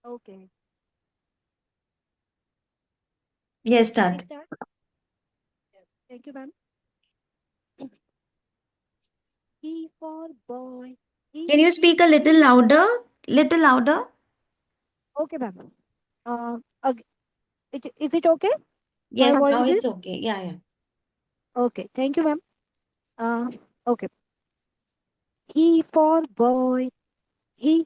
Okay. Yes, Can I start. start? Thank you, ma'am. E for boy. Can E, you E, speak a little E. louder? Little louder? Okay, ma'am. Is it okay? My Yes, now voice is? it's okay. Yeah, yeah. Okay. Thank you, ma'am. Uh, okay. E for boy. He.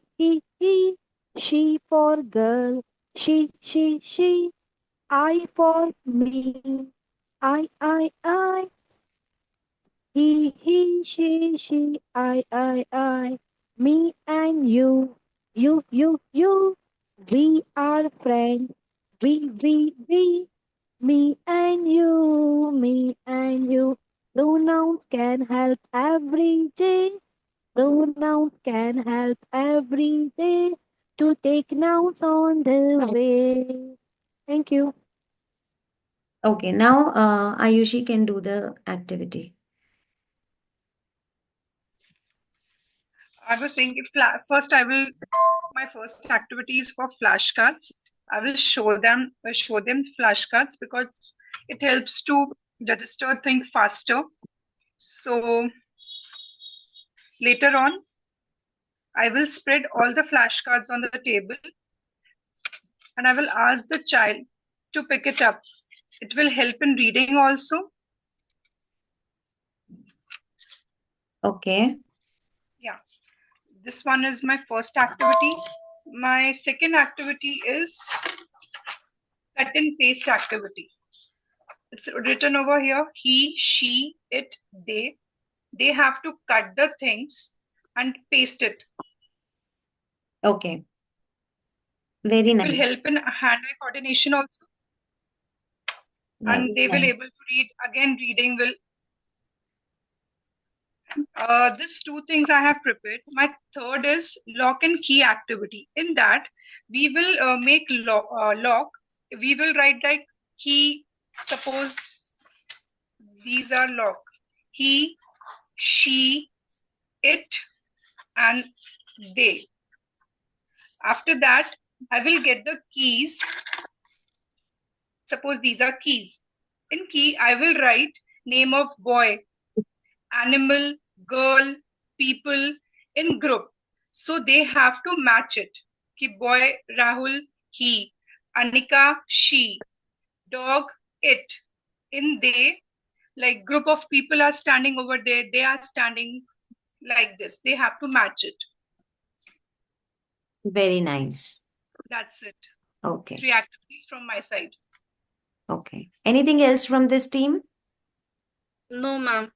She for girl. She. I for me. I. She. I. Me and you. You. We are friends. We. Me and you. Pronouns can help every day. Pronouns can help every day to take nouns on the way. Thank you. Okay, now Ayushi can do the activity. I was saying first I will my first activity is for flashcards. I will show them flashcards because it helps to register things faster. So later on, I will spread all the flashcards on the table and I will ask the child to pick it up. It will help in reading also. Okay. Yeah, this one is my first activity. My second activity is cut and paste activity. It's written over here: he, she, it, they. They have to cut the things and paste it. Okay. Very It will nice. help in hand-eye coordination also, Yeah, and very they will nice. able to read. Again, reading will. These two things I have prepared. My third is lock and key activity. In that, we will make lock. We will write like he. Suppose these are lock. He, she, it, and they. After that, I will get the keys. Suppose these are keys. In key, I will write name of boy, animal, girl, people in group. So they have to match it. Ki boy, Rahul, he, Anika, she, dog, it. In they, like group of people are standing over there, they are standing like this. They have to match it. Very nice. That's it. Okay. 3 activities from my side. Okay. Anything else from this team? No, ma'am.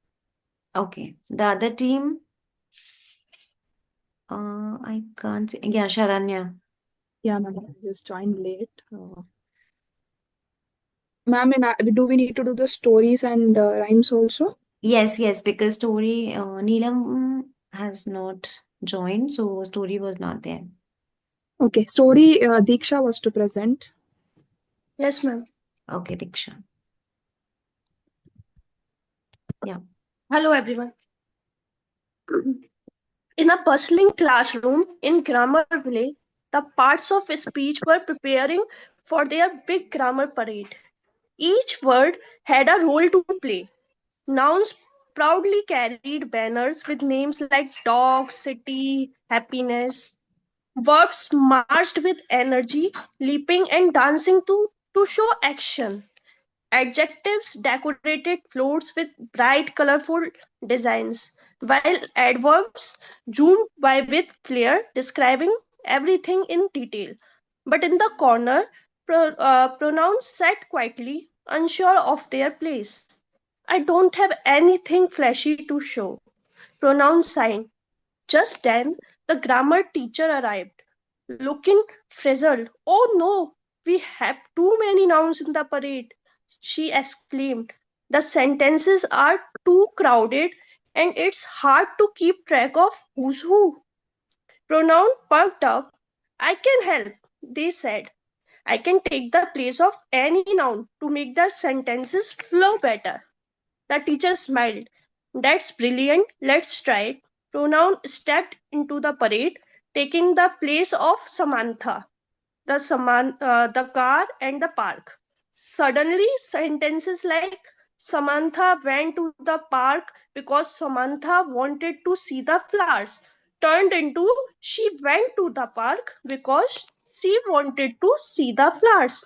Okay. The other team? I can't see. Yeah, Sharanya. Yeah, ma'am, I just joined late. Ma'am, do we need to do the stories and rhymes also? Yes, because Story, Neelam has not joined, so Story was not there. Okay, story, Diksha was to present. Yes, ma'am. Okay, Diksha. Yeah. Hello, everyone. In a bustling classroom in Grammar Village, the parts of speech were preparing for their big grammar parade. Each word had a role to play. Nouns proudly carried banners with names like dog, city, happiness. Verbs marched with energy, leaping and dancing to show action. Adjectives decorated floors with bright, colorful designs, while adverbs zoomed by with flair, describing everything in detail. But in the corner, pronouns sat quietly, unsure of their place. I don't have anything flashy to show. Pronoun sign. Just then, the grammar teacher arrived, looking frazzled. Oh no, we have too many nouns in the parade, she exclaimed. The sentences are too crowded and it's hard to keep track of who's who. Pronoun perked up. I can help, they said. I can take the place of any noun to make the sentences flow better. The teacher smiled. That's brilliant. Let's try it. Pronoun stepped into the parade, taking the place of Samantha. the car, and the park. Suddenly, sentences like Samantha went to the park because Samantha wanted to see the flowers turned into she went to the park because she wanted to see the flowers.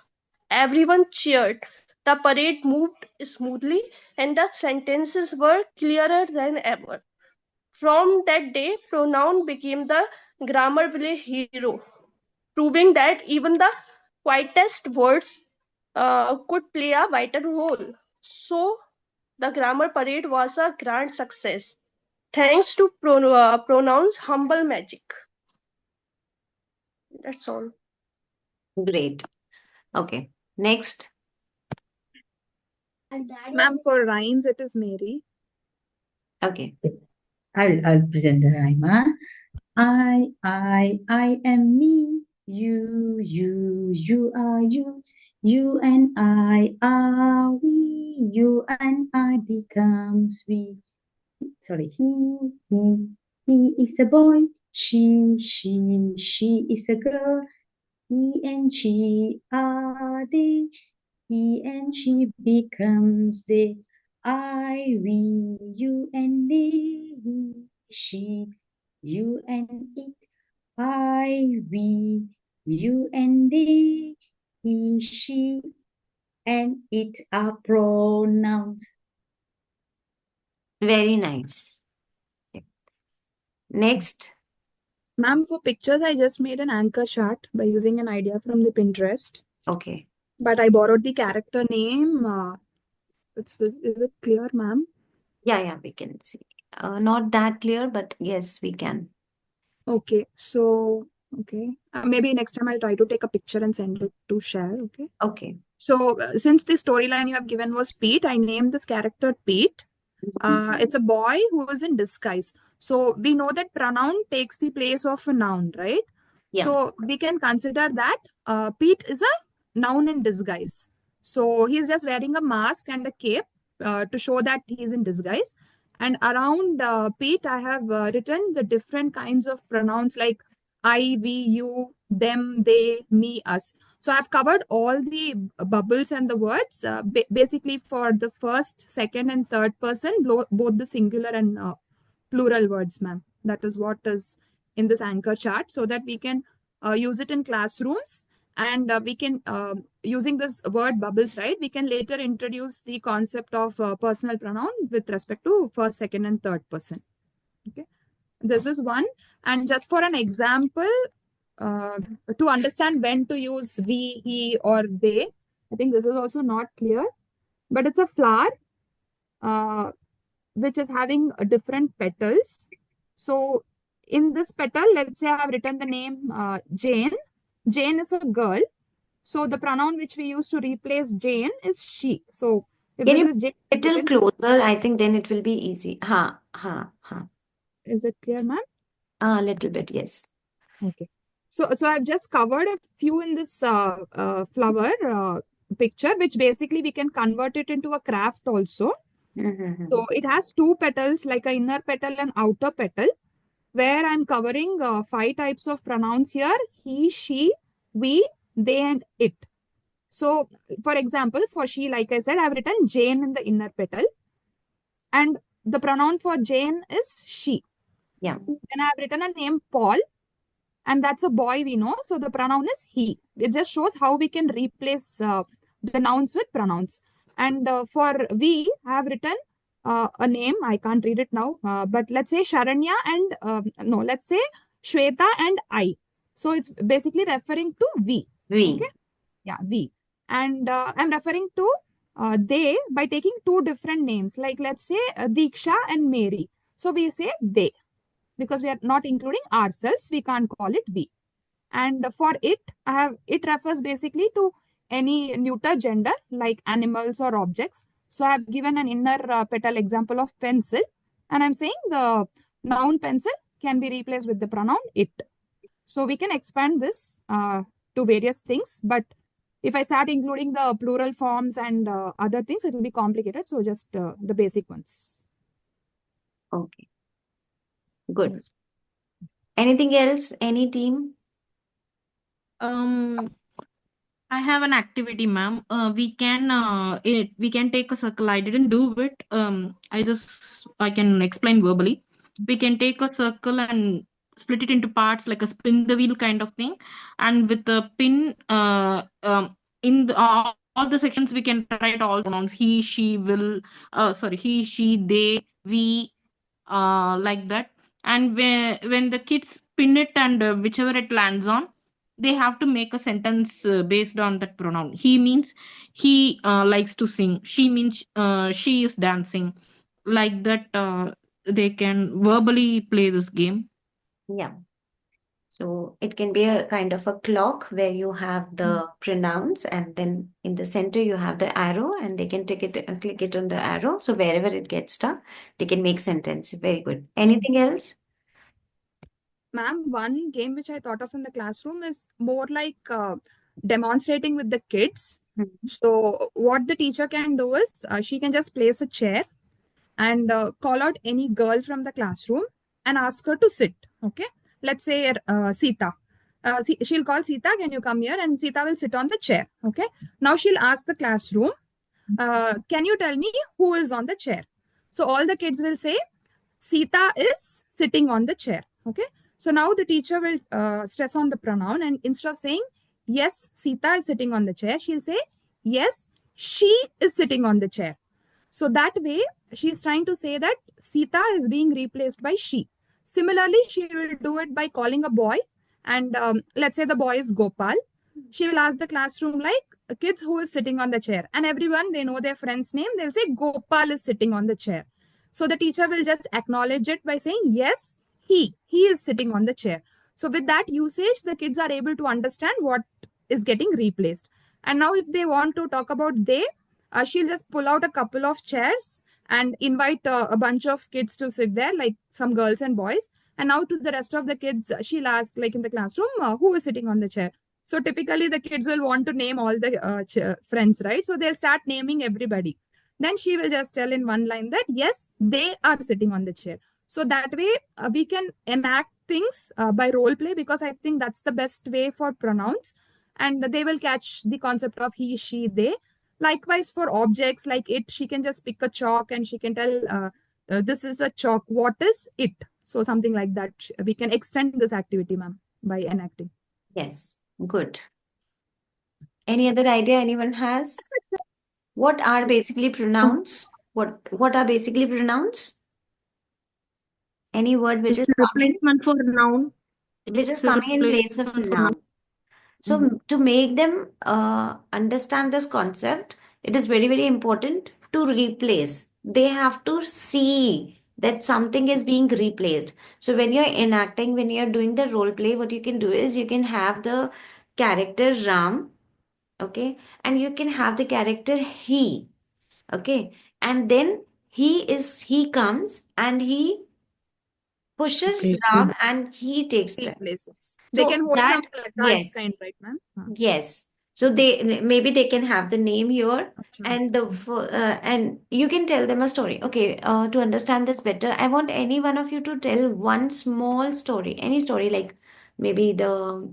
Everyone cheered. The parade moved smoothly and the sentences were clearer than ever. From that day, pronoun became the Grammarville hero, proving that even the quietest words could play a vital role. So, the grammar parade was a grand success, thanks to pronouns' humble magic. That's all. Great. Okay. Next. Ma'am, for rhymes, it is Mary. Okay. I'll present the rhyme. I am me. You are you. You and I are we. You and I becomes we. Sorry, he is a boy. She is a girl. He and she are they. He and she becomes they. I, we, you and they. He, she, you and it. I, we, you and they. He, she, and it are pronouns. Very nice. Okay. Next. Ma'am, for pictures, I just made an anchor chart by using an idea from the Pinterest. Okay. But I borrowed the character name. Is it clear, ma'am? Yeah, we can see. Not that clear, but yes, we can. Okay, so, okay. Maybe next time I'll try to take a picture and send it to share, okay? Okay. So, since the storyline you have given was Pete, I named this character Pete. It's a boy who is in disguise. So, we know that pronoun takes the place of a noun, right? Yeah. So, we can consider that Pete is a noun in disguise. So, he's just wearing a mask and a cape to show that he's in disguise. And around Pete, I have written the different kinds of pronouns like I, we, you, them, they, me, us. So I've covered all the bubbles and the words, basically for the first, second, and third person, both the singular and plural words, ma'am. That is what is in this anchor chart, so that we can use it in classrooms. And we can, using this word bubbles, right, we can later introduce the concept of personal pronoun with respect to first, second, and third person. Okay, this is one. And just for an example, to understand when to use we, he, or they, I think this is also not clear, but it's a flower which is having different petals. So in this petal, let's say I have written the name Jane. Jane is a girl. So the pronoun which we use to replace Jane is she. So if Can this you is Jane, a little closer? I think then it will be easy. Ha. Is it clear, ma'am? A little bit, yes. Okay. So I've just covered a few in this flower picture, which basically we can convert it into a craft also. So it has two petals, like an inner petal and outer petal, where I'm covering 5 types of pronouns here: he, she, we, they, and it. So, for example, for she, like I said, I've written Jane in the inner petal, and the pronoun for Jane is she. Yeah. Then I've written a name Paul, and that's a boy we know, so the pronoun is he. It just shows how we can replace the nouns with pronouns. And for we, I have written a name. I can't read it now, but let's say Sharanya and no, let's say Shweta and I. So it's basically referring to we. We. Okay, yeah, we. And I'm referring to they by taking two different names, like let's say Diksha and Mary. So we say they, because we are not including ourselves, we can't call it we. And for it, it refers basically to any neuter gender like animals or objects. So I have given an inner petal example of pencil, and I'm saying the noun pencil can be replaced with the pronoun it. So we can expand this to various things, but if I start including the plural forms and other things, it will be complicated. So just the basic ones. Okay. Good. Anything else? Any team? Um, I have an activity, ma'am. We can take a circle. I didn't do it. I can explain verbally. We can take a circle and split it into parts like a spin the wheel kind of thing, and with the pin in all the sections we can write all pronouns he, she, will. Sorry, he, she, they, we, like that. And when the kids pin it and whichever it lands on, they have to make a sentence based on that pronoun. He means he likes to sing. She means she is dancing. Like that, they can verbally play this game. Yeah. So it can be a kind of a clock where you have the pronouns, and then in the center you have the arrow, and they can take it and click it on the arrow. So wherever it gets stuck, they can make sentence. Very good. Anything else? Ma'am, one game which I thought of in the classroom is more like demonstrating with the kids. Mhm. So, what the teacher can do is she can just place a chair and call out any girl from the classroom and ask her to sit. Okay. Let's say Sita. She'll call Sita, can you come here? And Sita will sit on the chair. Okay. Now she'll ask the classroom, can you tell me who is on the chair? So all the kids will say, Sita is sitting on the chair. Okay. So now the teacher will stress on the pronoun, and instead of saying, yes, Sita is sitting on the chair, she'll say, yes, she is sitting on the chair. So that way, she's trying to say that Sita is being replaced by she. Similarly, she will do it by calling a boy, and let's say the boy is Gopal. She will ask the classroom, like, kids, who is sitting on the chair? And everyone, they know their friend's name. They'll say, Gopal is sitting on the chair. So the teacher will just acknowledge it by saying, yes, he is sitting on the chair. So with that usage, the kids are able to understand what is getting replaced. And now if they want to talk about they, she'll just pull out a couple of chairs and invite a bunch of kids to sit there, like some girls and boys. And now to the rest of the kids, she'll ask, like in the classroom, who is sitting on the chair? So typically the kids will want to name all the friends, right? So they'll start naming everybody. Then she will just tell in one line that, yes, they are sitting on the chair. So that way we can enact things by role play, because I think that's the best way for pronouns. And they will catch the concept of he, she, they. Likewise, for objects like it, she can just pick a chalk and she can tell, this is a chalk. What is it? So something like that. We can extend this activity, ma'am, by enacting. Yes. Good. Any other idea anyone has? What are basically pronouns? What are basically pronouns? Any word which It's is a coming, replacement for noun. which is It's a coming in place of replacement for noun. noun. So to make them understand this concept, it is very, very important to replace. They have to see that something is being replaced. So when you're enacting, when you're doing the role play, what you can do is you can have the character Ram, okay, and you can have the character he, okay, and then he comes and he pushes Ram and he takes them. Replaces. They can So hold some that, placards, yes, kind, right, ma'am? yes. So they maybe they can have the name here, Acha. and and you can tell them a story. Okay, to understand this better, I want any one of you to tell one small story, any story, like maybe the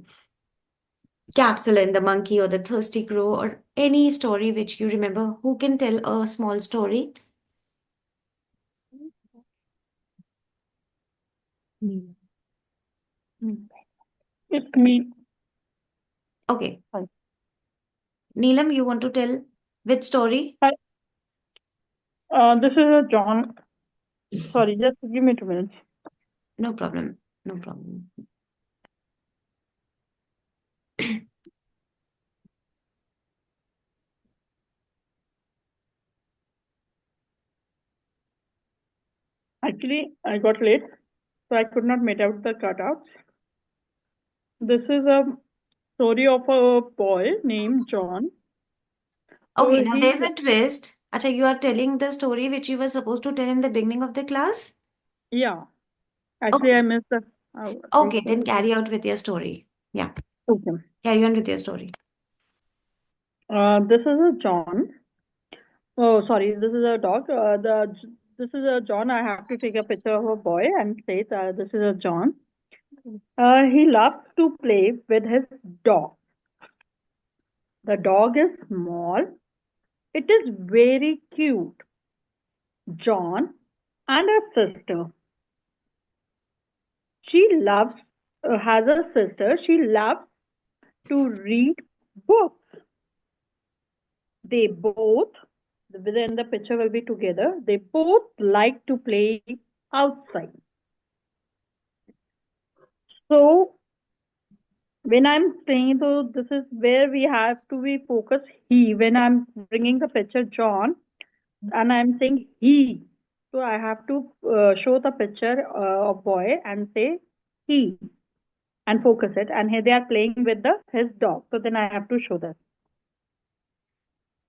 capsule and the monkey or the thirsty crow, or any story which you remember. Who can tell a small story? It's me. Okay, Hi. Neelam, you want to tell which story? Hi. This is a John. Sorry, just give me 2 minutes. No problem. No problem. Actually, I got late, so I could not make out the cutouts. This is a story of a boy named John. So Okay, now he, there's a twist. Acha, you are telling the story which you were supposed to tell in the beginning of the class? yeah. Actually, I Okay. missed the. Okay, then carry out with your story. Yeah, Okay. carry on with your story. This is a John. Oh, sorry. This is a dog. This is a John. I have to take a picture of a boy and say that this is a John. He loves to play with his dog. The dog is small. It is very cute. John and a sister. She has a sister. She loves to read books. They both, then the picture will be together. They both like to play outside. So when I'm saying, so this is where we have to be focused. He, when I'm bringing the picture John, and I'm saying he, so I have to show the picture of boy and say he and focus it. And here they are playing with his dog. So then I have to show that.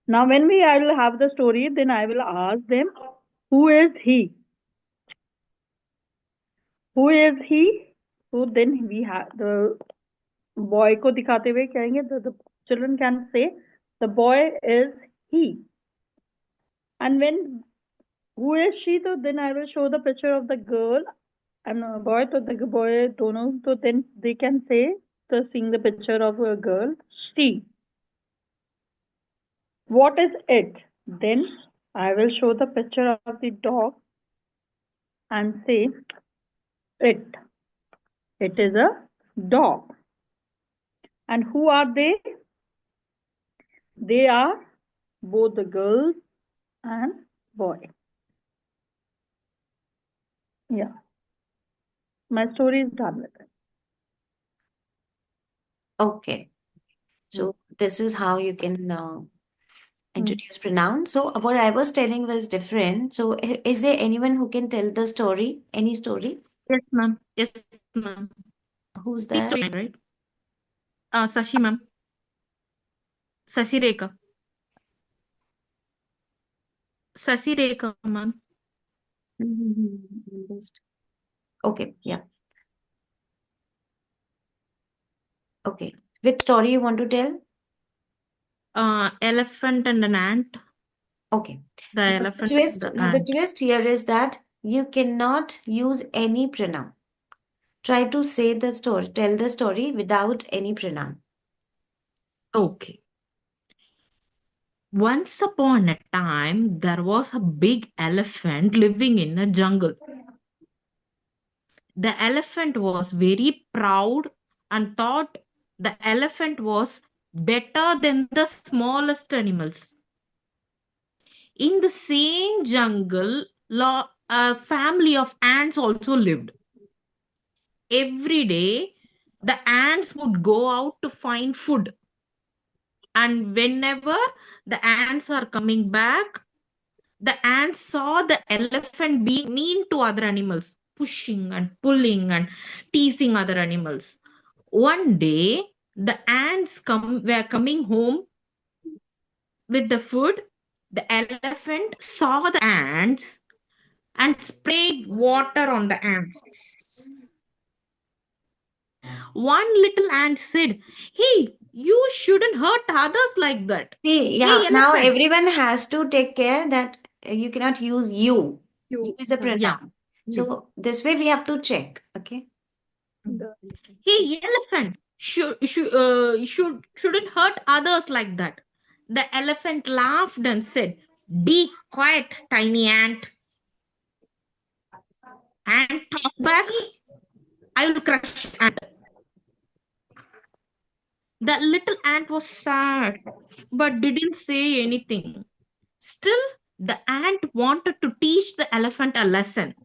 Now when I will have the story, then I will ask them, who is he? Who is he? So then we have the boy को दिखाते हुए कहेंगे, the children can say the boy is he. And when who is she, so then I will show the picture of the girl and a boy, so the boy दोनों, so then they can say, so seeing the picture of a girl, she. What is it? Then I will show the picture of the dog and say it. It is a dog. And who are they? They are both the girls and boy. Yeah. My story is done with it. Okay. So this is how you can introduce pronouns. So what I was telling was different. So is there anyone who can tell the story? Any story? Yes, ma'am. Yes, ma'am. Who's Please there? story, right? Sashi, ma'am. Sashi Rekha. Sashi Rekha, ma'am. Okay, yeah. Okay. Which story you want to tell? Elephant and an ant. Okay. The Now, elephant and the the ant. twist here is that you cannot use any pronoun. Try to say the story, tell the story without any pronoun. Okay. Once upon a time, there was a big elephant living in a jungle. The elephant was very proud and thought the elephant was better than the smallest animals. In the same jungle, a family of ants also lived. Every day, the ants would go out to find food. And whenever the ants are coming back, the ants saw the elephant being mean to other animals, pushing and pulling and teasing other animals. One day, the ants were coming home with the food. The elephant saw the ants and sprayed water on the ants. One little ant said, "Hey, you shouldn't hurt others like that." See, Hey, yeah, now elephant. everyone has to take care that you cannot use you. You is a pronoun. Yeah. So this way we have to check. Okay. Hey, elephant, shouldn't hurt others like that. The elephant laughed and said, "Be quiet, tiny ant." And talk back, I will crush ant. The little ant was sad, but didn't say anything. Still, the ant wanted to teach the elephant a lesson.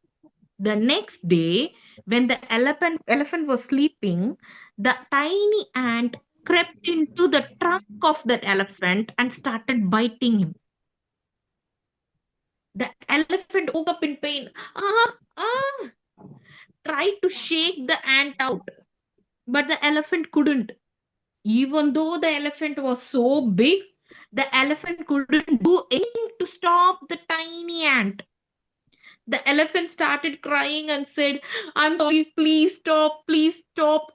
The next day, when the elephant was sleeping, the tiny ant crept into the trunk of the elephant and started biting him. The elephant woke up in pain. Tried to shake the ant out, but the elephant couldn't. Even though the elephant was so big, the elephant couldn't do anything to stop the tiny ant. The elephant started crying and said, "I'm sorry, please stop, please stop.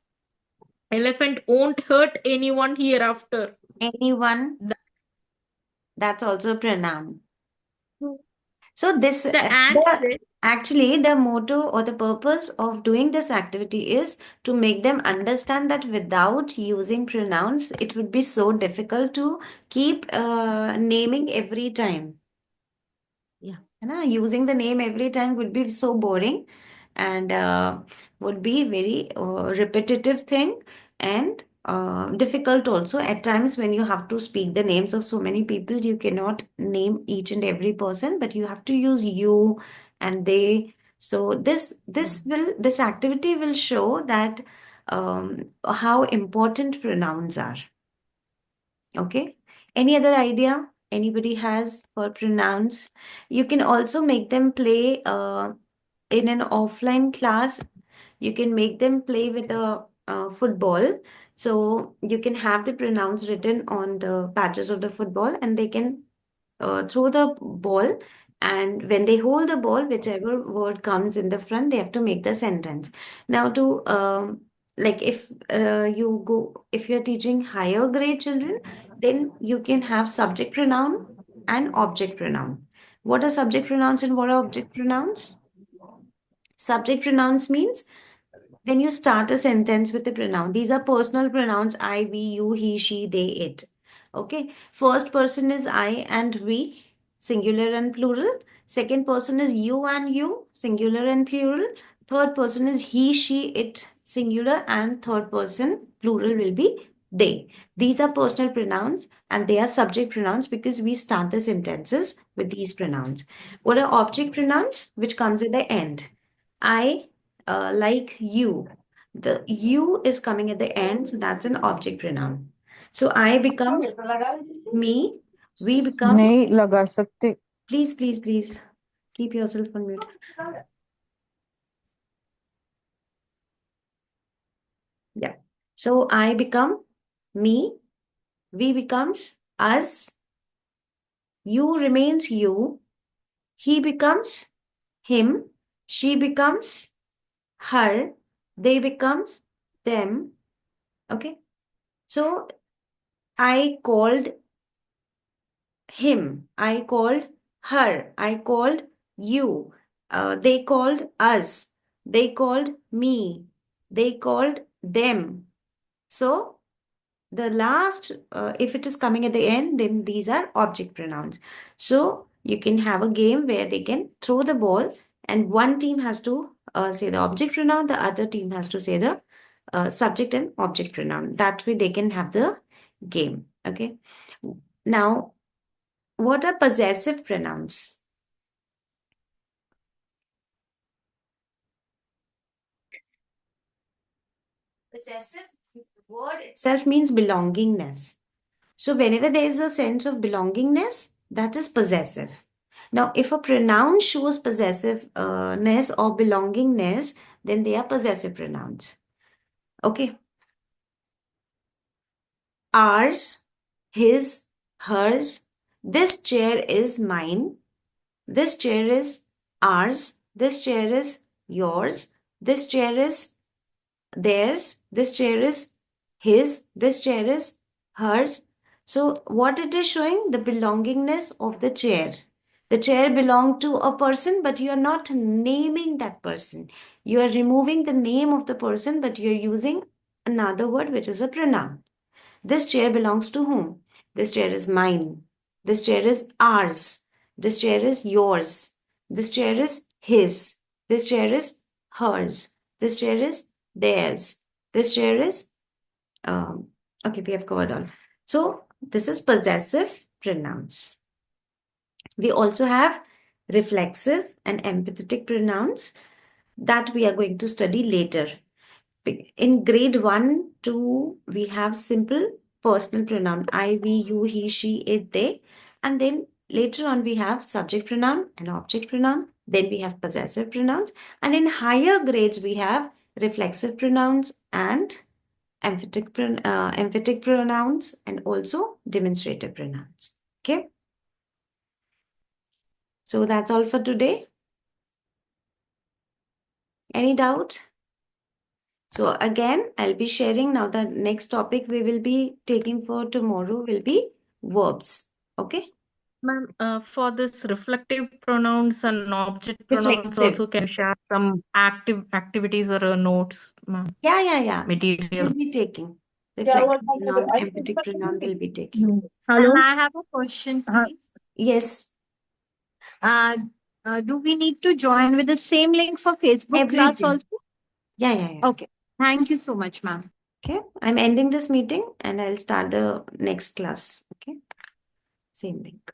Elephant won't hurt anyone hereafter." Anyone. That's also a pronoun. So this The and bit. actually the motto or the purpose of doing this activity is to make them understand that without using pronouns, it would be so difficult to keep naming every time. Yeah, using the name every time would be so boring and would be very repetitive thing and difficult also at times when you have to speak the names of so many people. You cannot name each and every person, but you have to use you and they. So this activity will show that how important pronouns are. Okay. Any other idea anybody has for pronouns? You can also make them play in an offline class. You can make them play with a football. So you can have the pronouns written on the patches of the football and they can throw the ball. And when they hold the ball, whichever word comes in the front, they have to make the sentence. Now, to like if you're teaching higher grade children, then you can have subject pronoun and object pronoun. What are subject pronouns and what are object pronouns? Subject pronouns means when you start a sentence with a pronoun, these are personal pronouns: I, we, you, he, she, they, it. Okay. First person is I and we, singular and plural. Second person is you and you, singular and plural. Third person is he, she, it, singular, and third person, plural, will be they. These are personal pronouns and they are subject pronouns because we start the sentences with these pronouns. What are object pronouns? Which comes at the end. I like you. The you is coming at the end, so that's an object pronoun. So I becomes me, we becomes, नहीं लगा सकते. please, keep yourself on mute. Yeah. So I become me, we becomes us, you remains you, he becomes him, she becomes her, they becomes them. Okay. So I called him, I called her, I called you, they called us, they called me, they called them. So the last, if it is coming at the end, then these are object pronouns. So you can have a game where they can throw the ball and one team has to say the object pronoun, the other team has to say the subject and object pronoun. That way they can have the game. Okay. Now, what are possessive pronouns? Possessive word itself means belongingness. So whenever there is a sense of belongingness, that is possessive. Now, if a pronoun shows possessiveness or belongingness, then they are possessive pronouns. Okay. Ours, his, hers. This chair is mine. This chair is ours. This chair is yours. This chair is theirs. This chair is his. This chair is hers. So what it is showing? The belongingness of the chair. The chair belonged to a person, but you are not naming that person. You are removing the name of the person, but you are using another word, which is a pronoun. This chair belongs to whom? This chair is mine. This chair is ours. This chair is yours. This chair is his. This chair is hers. This chair is theirs. This chair is, okay, we have covered all. So this is possessive pronouns. We also have reflexive and empathetic pronouns that we are going to study later. In grade 1, 2, we have simple personal pronoun I, we, you, he, she, it, they. And then later on, we have subject pronoun and object pronoun. Then we have possessive pronouns. And in higher grades, we have reflexive pronouns and emphatic pronouns and also demonstrative pronouns. Okay. So that's all for today. Any doubt? So again, I'll be sharing now. The next topic we will be taking for tomorrow will be verbs. Okay. Ma'am, for this reflective pronouns and object pronouns Reflexive. also can share some activities or notes, ma'am. Yeah. Material. We'll be taking. Reflective pronoun, emphatic pronoun will be taking. Hello. I have a question, please. Yes. Do we need to join with the same link for Facebook class Everything. also? Yeah. Okay. Thank you so much, ma'am. Okay. I'm ending this meeting and I'll start the next class. Okay. Same link.